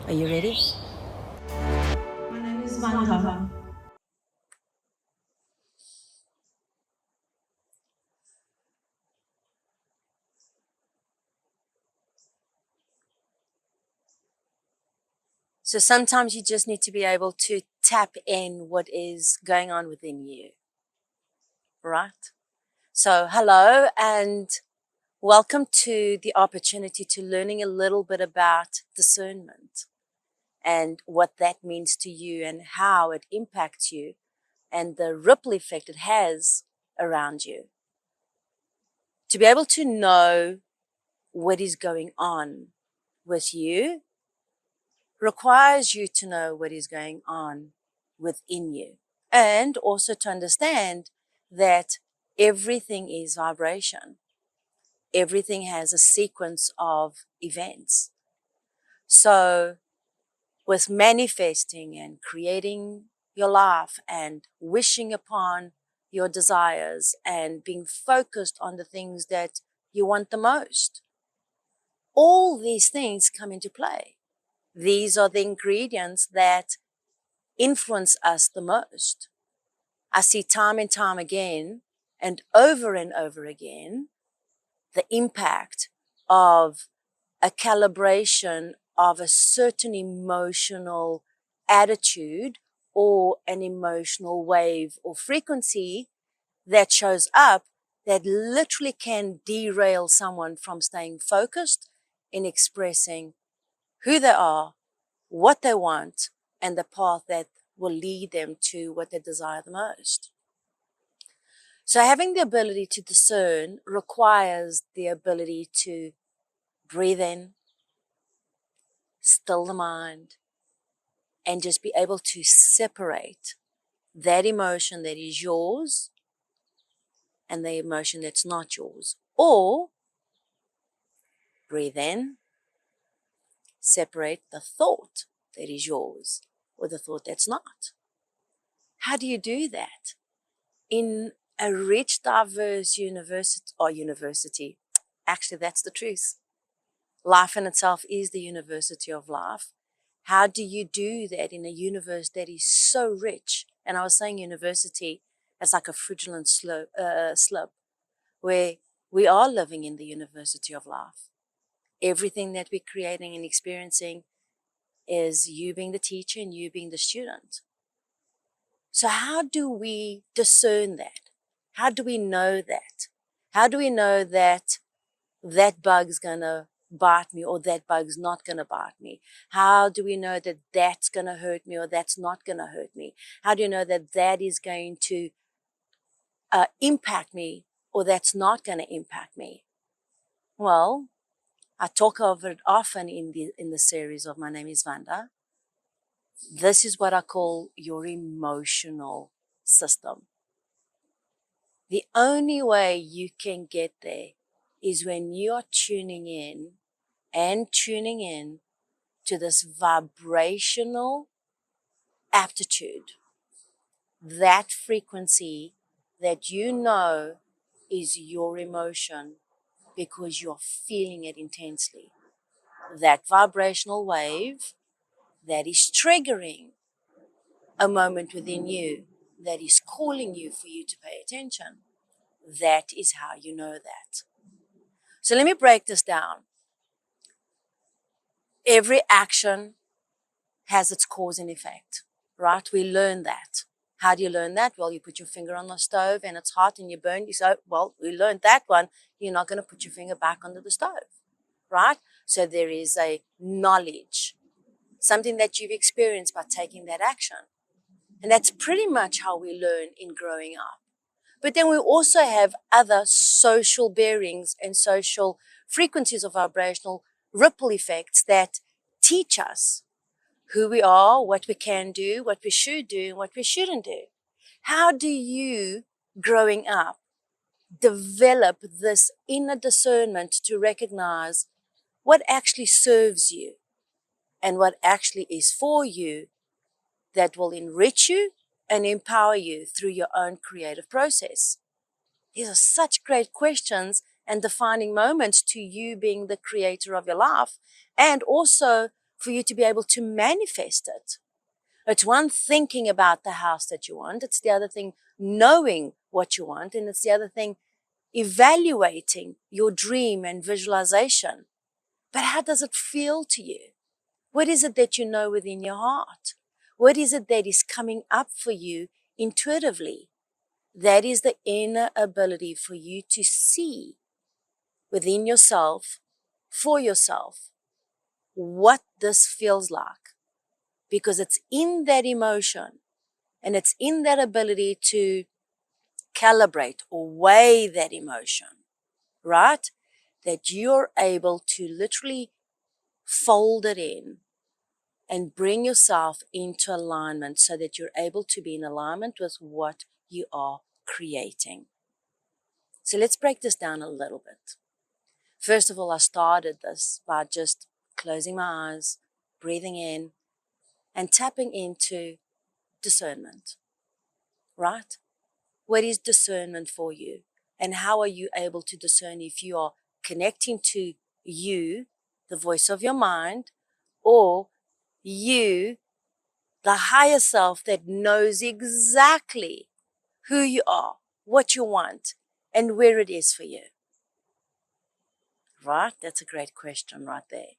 Are you ready? My name is Vanda. So sometimes you just need to be able to tap in what is going on within you, right? So hello and welcome to the opportunity to learning a little bit about discernment and what that means to you and how it impacts you and the ripple effect it has around you. To be able to know what is going on with you requires you to know what is going on within you and also to understand that everything is vibration. Everything has a sequence of events. So with manifesting and creating your life and wishing upon your desires and being focused on the things that you want the most, all these things come into play. These are the ingredients that influence us the most. I see time and time again and over again, the impact of a calibration of a certain emotional attitude or an emotional wave or frequency that shows up that literally can derail someone from staying focused in expressing who they are, what they want, and the path that will lead them to what they desire the most. So having the ability to discern requires the ability to breathe in, still the mind, and just be able to separate that emotion that is yours and the emotion that's not yours. Or breathe in, separate the thought that is yours or the thought that's not. How do you do that? In a rich, diverse university, actually that's the truth. Life in itself is the university of life. How do you do that in a universe that is so rich? And I was saying university as like a fraudulent slip, where we are living in the university of life. Everything that we're creating and experiencing is you being the teacher and you being the student. So how do we discern that? How do we know that? How do we know that that bug's going to bite me or that bug's not going to bite me? How do we know that that's going to hurt me or that's not going to hurt me? How do you know that that is going to impact me or that's not going to impact me? Well, I talk of it often in the series of My Name is Vanda. This is what I call your emotional system. The only way you can get there is when you are tuning in to this vibrational aptitude, that frequency that you know is your emotion because you're feeling it intensely. That vibrational wave that is triggering a moment within you that is calling you for you to pay attention. That is how you know that. So let me break this down. Every action has its cause and effect, right? We learn that. How do you learn that? Well, you put your finger on the stove and it's hot and you burn. You say, well, we learned that one. You're not going to put your finger back under the stove, right? So there is a knowledge, something that you've experienced by taking that action. And that's pretty much how we learn in growing up. But then we also have other social bearings and social frequencies of vibrational ripple effects that teach us who we are, what we can do, what we should do, and what we shouldn't do. How do you, growing up, develop this inner discernment to recognize what actually serves you and what actually is for you that will enrich you and empower you through your own creative process? These are such great questions and defining moments to you being the creator of your life and also for you to be able to manifest it. It's one thinking about the house that you want. It's the other thing knowing what you want. And it's the other thing evaluating your dream and visualization. But how does it feel to you? What is it that you know within your heart? What is it that is coming up for you intuitively? That is the inner ability for you to see within yourself, for yourself, what this feels like. Because it's in that emotion and it's in that ability to calibrate or weigh that emotion, right? That you're able to literally fold it in and bring yourself into alignment so that you're able to be in alignment with what you are creating. So let's break this down a little bit. First of all, I started this by just closing my eyes, breathing in, and tapping into discernment, right? What is discernment for you? And how are you able to discern if you are connecting to you, the voice of your mind, or you, the higher self that knows exactly who you are, what you want, and where it is for you? Right? That's a great question right there.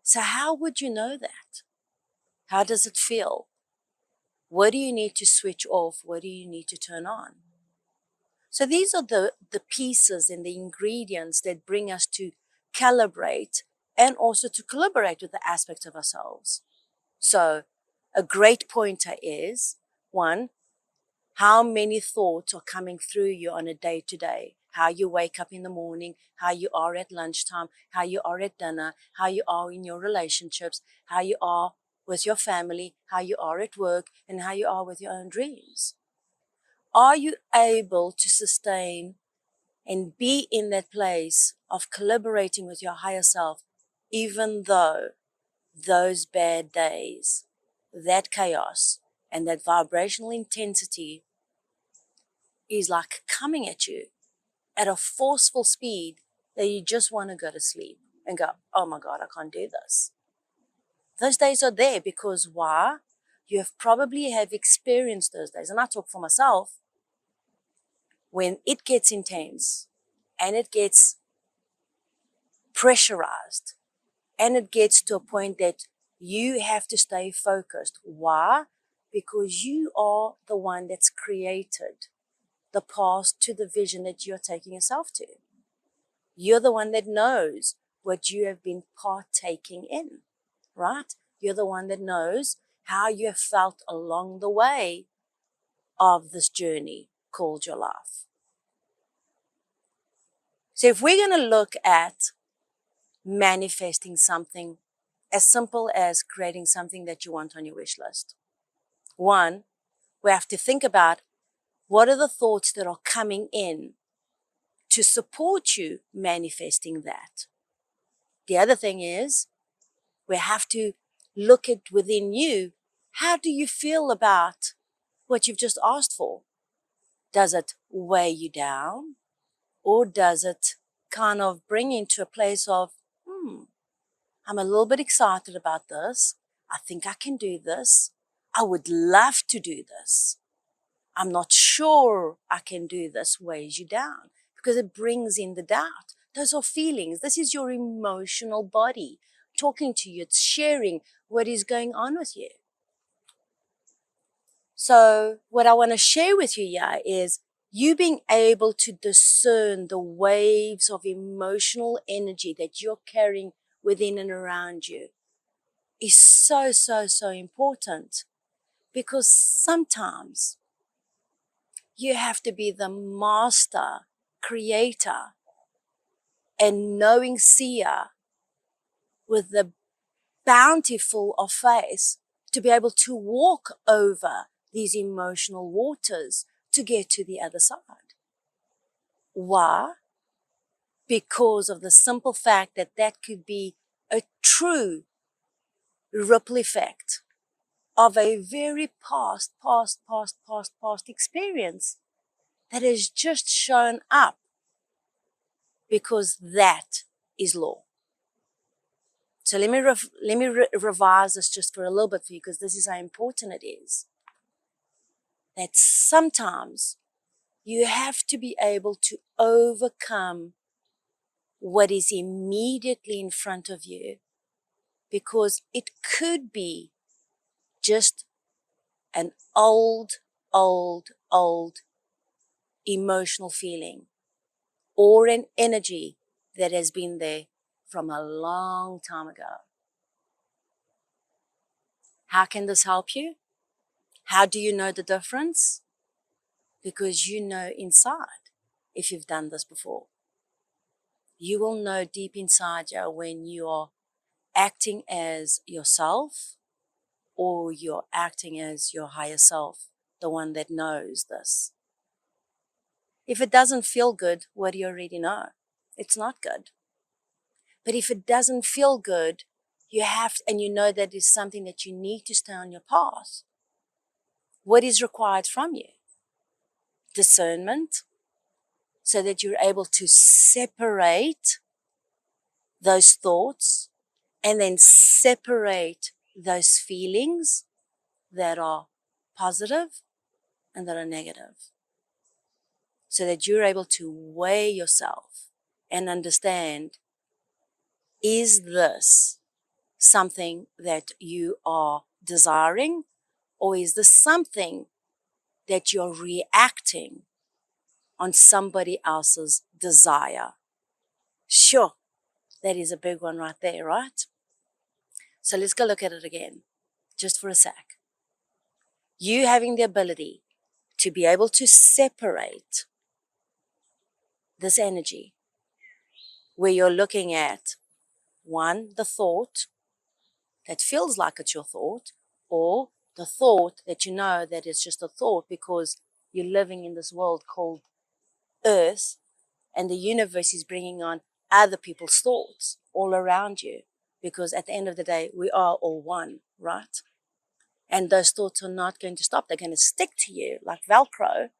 So how would you know that? How does it feel? What do you need to switch off? What do you need to turn on? So these are the pieces and the ingredients that bring us to calibrate and also to collaborate with the aspects of ourselves. So a great pointer is, one, how many thoughts are coming through you on a day-to-day, how you wake up in the morning, how you are at lunchtime, how you are at dinner, how you are in your relationships, how you are with your family, how you are at work, and how you are with your own dreams. Are you able to sustain and be in that place of collaborating with your higher self, even though those bad days, that chaos, and that vibrational intensity is like coming at you at a forceful speed that you just want to go to sleep and go, oh my God, I can't do this. Those days are there because why? You have probably have experienced those days. And I talk for myself. When it gets intense and it gets pressurized and it gets to a point that you have to stay focused. Why? Because you are the one that's created the path to the vision that you're taking yourself to. You're the one that knows what you have been partaking in, right? You're the one that knows how you have felt along the way of this journey called your life. So if we're going to look at manifesting something as simple as creating something that you want on your wish list, one, we have to think about what are the thoughts that are coming in to support you manifesting that. The other thing is we have to look at within you, how do you feel about what you've just asked for? Does it weigh you down, or does it kind of bring you into a place of, I'm a little bit excited about this. I think I can do this. I would love to do this. I'm not sure I can do this, weighs you down because it brings in the doubt. Those are feelings. This is your emotional body talking to you. It's sharing what is going on with you. So what I want to share with you here is you being able to discern the waves of emotional energy that you're carrying within and around you is so, so, so important, because sometimes you have to be the master creator and knowing seer with the bountiful of faith to be able to walk over these emotional waters to get to the other side. Why? Because of the simple fact that that could be a true ripple effect of a very past experience that has just shown up, because that is law. So let me revise this just for a little bit for you, because this is how important it is. That sometimes you have to be able to overcome what is immediately in front of you, because it could be just an old emotional feeling or an energy that has been there from a long time ago. How can this help you? How do you know the difference? Because you know inside, if you've done this before. You will know deep inside you when you are acting as yourself or you're acting as your higher self, the one that knows this. If it doesn't feel good, what do you already know? It's not good. But if it doesn't feel good, you have, and you know that is something that you need to stay on your path. What is required from you? Discernment, so that you're able to separate those thoughts and then separate those feelings that are positive and that are negative, so that you're able to weigh yourself and understand, is this something that you are desiring, or is this something that you're reacting on somebody else's desire? Sure, that is a big one right there, right? So let's go look at it again, just for a sec. You having the ability to be able to separate this energy, where you're looking at, one, the thought that feels like it's your thought, or the thought that you know that it's just a thought because you're living in this world called Earth, and the universe is bringing on other people's thoughts all around you, because at the end of the day, we are all one, right? And those thoughts are not going to stop. They're going to stick to you like Velcro.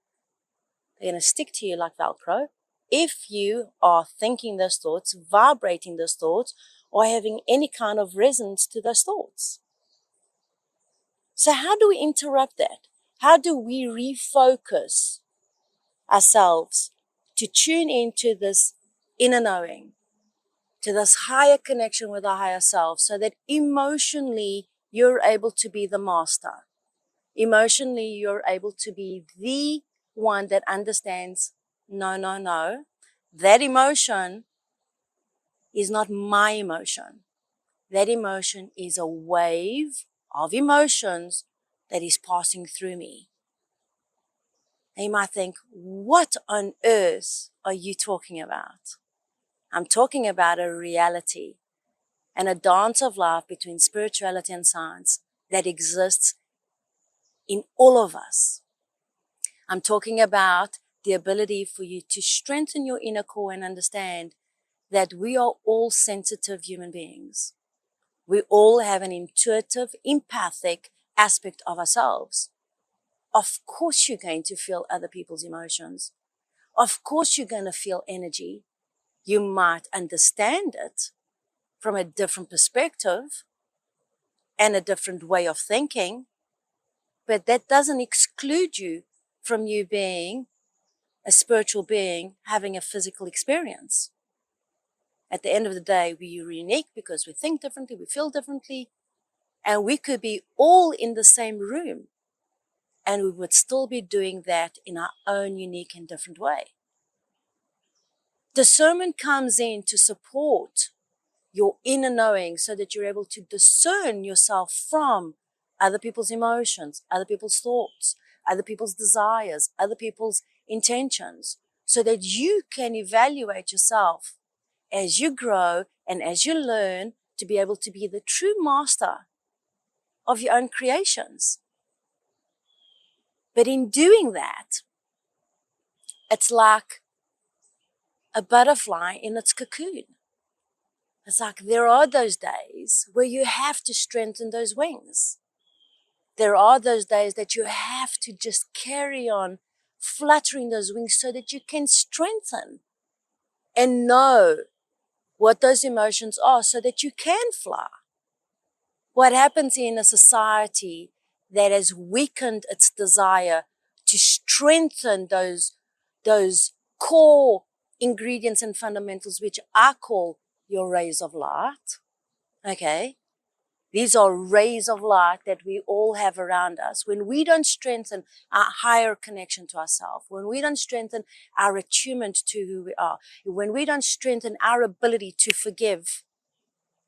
They're going to stick to you like Velcro if you are thinking those thoughts, vibrating those thoughts, or having any kind of resonance to those thoughts. So how do we interrupt that? How do we refocus ourselves to tune into this inner knowing, to this higher connection with our higher self, so that emotionally you're able to be the master? Emotionally, you're able to be the one that understands, no, no, no, that emotion is not my emotion. That emotion is a wave of emotions that is passing through me. And you might think, what on earth are you talking about? I'm talking about a reality and a dance of life between spirituality and science that exists in all of us. I'm talking about the ability for you to strengthen your inner core and understand that we are all sensitive human beings. We all have an intuitive, empathic aspect of ourselves. Of course you're going to feel other people's emotions. Of course you're going to feel energy. You might understand it from a different perspective and a different way of thinking, but that doesn't exclude you from you being a spiritual being having a physical experience. At the end of the day, we're unique because we think differently, we feel differently, and we could be all in the same room and we would still be doing that in our own unique and different way. Discernment comes in to support your inner knowing so that you're able to discern yourself from other people's emotions, other people's thoughts, other people's desires, other people's intentions, so that you can evaluate yourself as you grow and as you learn to be able to be the true master of your own creations. But in doing that, it's like a butterfly in its cocoon. It's like there are those days where you have to strengthen those wings. There are those days that you have to just carry on fluttering those wings so that you can strengthen and know what those emotions are so that you can fly. What happens in a society that has weakened its desire to strengthen those core ingredients and fundamentals, which I call your rays of light, okay? These are rays of light that we all have around us. When we don't strengthen our higher connection to ourselves, when we don't strengthen our attunement to who we are, when we don't strengthen our ability to forgive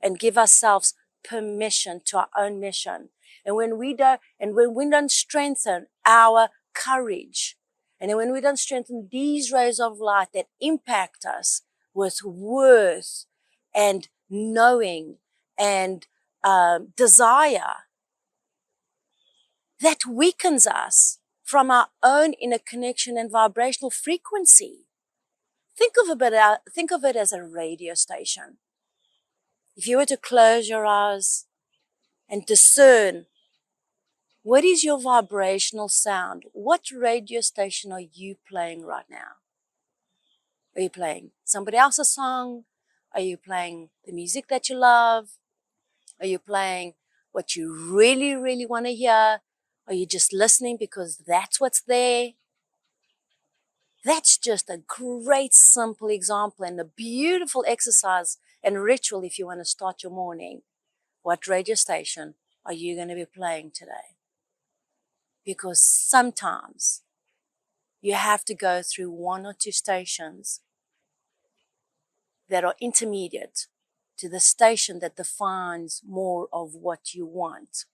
and give ourselves permission to our own mission, and when we don't strengthen our courage, and when we don't strengthen these rays of light that impact us with worth and knowing and desire, that weakens us from our own inner connection and vibrational frequency. Think of it as a radio station. If you were to close your eyes and discern, what is your vibrational sound? What radio station are you playing right now? Are you playing somebody else's song? Are you playing the music that you love? Are you playing what you really, really want to hear? Are you just listening because that's what's there? That's just a great, simple example and a beautiful exercise and ritual if you want to start your morning. What radio station are you going to be playing today? Because sometimes you have to go through one or two stations that are intermediate to the station that defines more of what you want.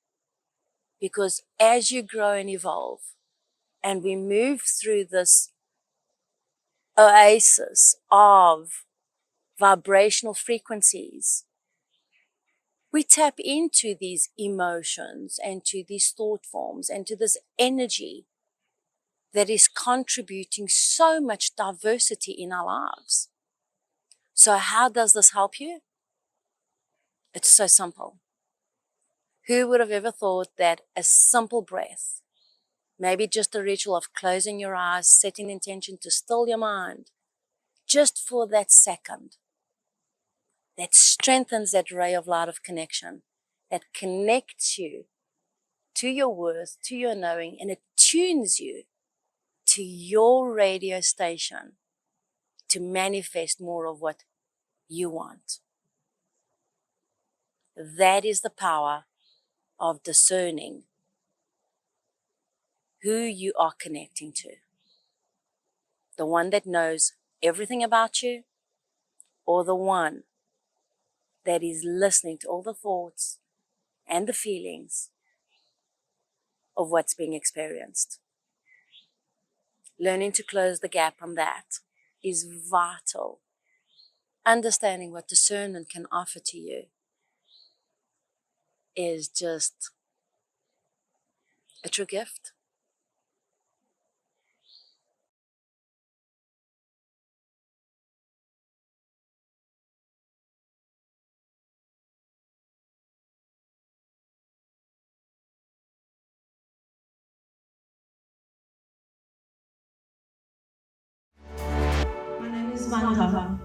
Because as you grow and evolve, and we move through this oasis of vibrational frequencies, we tap into these emotions and to these thought forms and to this energy that is contributing so much diversity in our lives. So how does this help you? It's so simple. Who would have ever thought that a simple breath, maybe just a ritual of closing your eyes, setting the intention to still your mind, just for that second, that strengthens that ray of light of connection, that connects you to your worth, to your knowing, and it tunes you to your radio station to manifest more of what you want. That is the power of discerning who you are connecting to. The one that knows everything about you, or the one that is listening to all the thoughts and the feelings of what's being experienced. Learning to close the gap on that is vital. Understanding what discernment can offer to you is just a true gift. My name is Vanda.